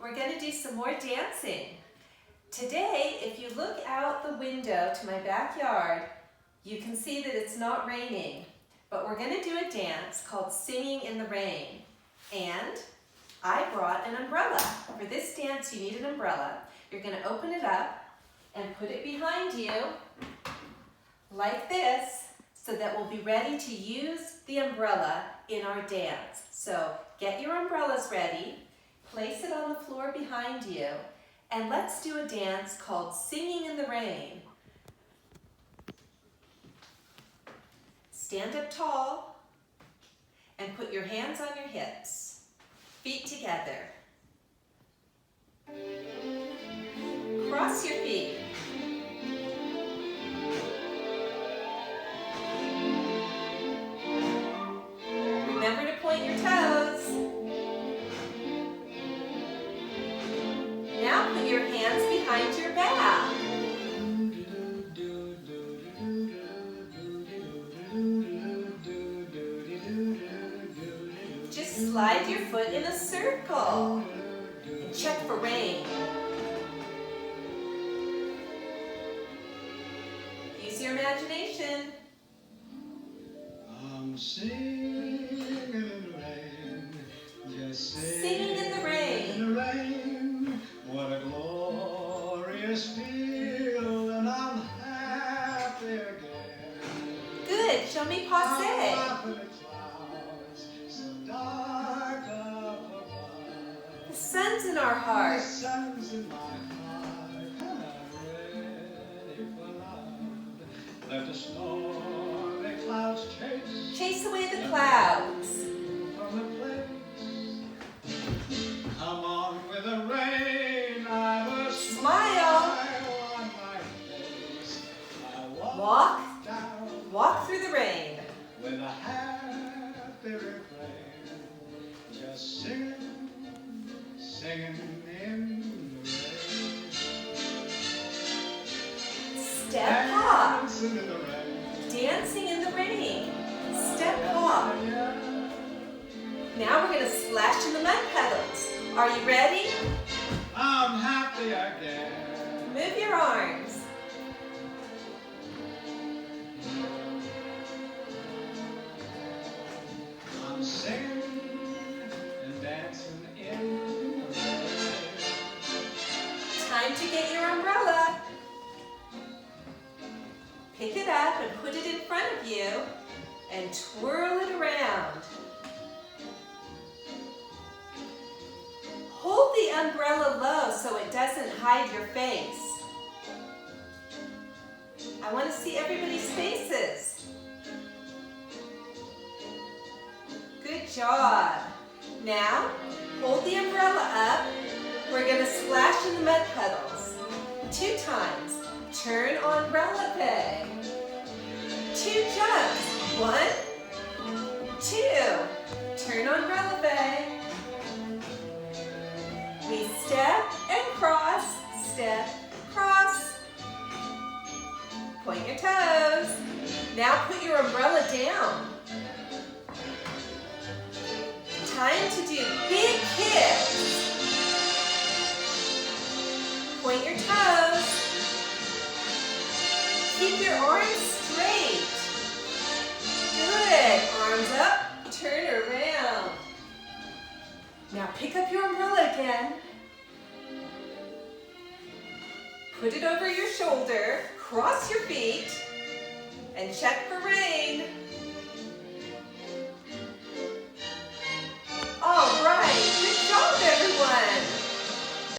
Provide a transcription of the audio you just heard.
we're going to do some more dancing. Today, if you look out the window to my backyard, you can see that it's not raining, but we're going to do a dance called Singing in the Rain. And I brought an umbrella. For this dance, you need an umbrella. You're going to open it up and put it behind you like this, so that we'll be ready to use the umbrella in our dance. So get your umbrellas ready, place it on the floor behind you, and let's do a dance called Singing in the Rain. Stand up tall and put your hands on your hips, feet together. Cross your feet. Remember to point your toes. Now put your hands behind your back. Just slide your foot in a circle and check for rain. Use your imagination. I'm singing in the rain, just Singing in the rain. In the rain. What a glorious feel, and I'm happy again. Good. Show me I'm passe. up in the clouds, so dark up above. The sun's in our The heart. sun's in my heart, and I'm ready for love. Let the stormy clouds Chase away the clouds. from the place. Come on with the rain, I've a Smile. on my face. I Walk. down Walk through the rain. with a happy refrain, just singing, singing in the rain. Step hop. Dancing in the rain. Dancing in the rain. Step hop. Now we're going to splash in the mud puddles. Are you ready? I'm happy again. Move your arms. I'm singing and dancing in the rain. Time to get your umbrella. Pick it up and put it in front of you and twirl it around. Hold the umbrella low so it doesn't hide your face. I want to see everybody's faces. Good job. Now, hold the umbrella up. We're going to splash in the mud puddles. 2 times. Turn umbrella peg. 2 jumps. 1, 2. Turn umbrella peg. We step and cross, step, cross. Point your toes. Now put your umbrella down. Time to do big kicks. Point your toes. Keep your arms straight. Good. Arms up, turn around. Now pick up your umbrella again. Put it over your shoulder, cross your feet, and check for rain.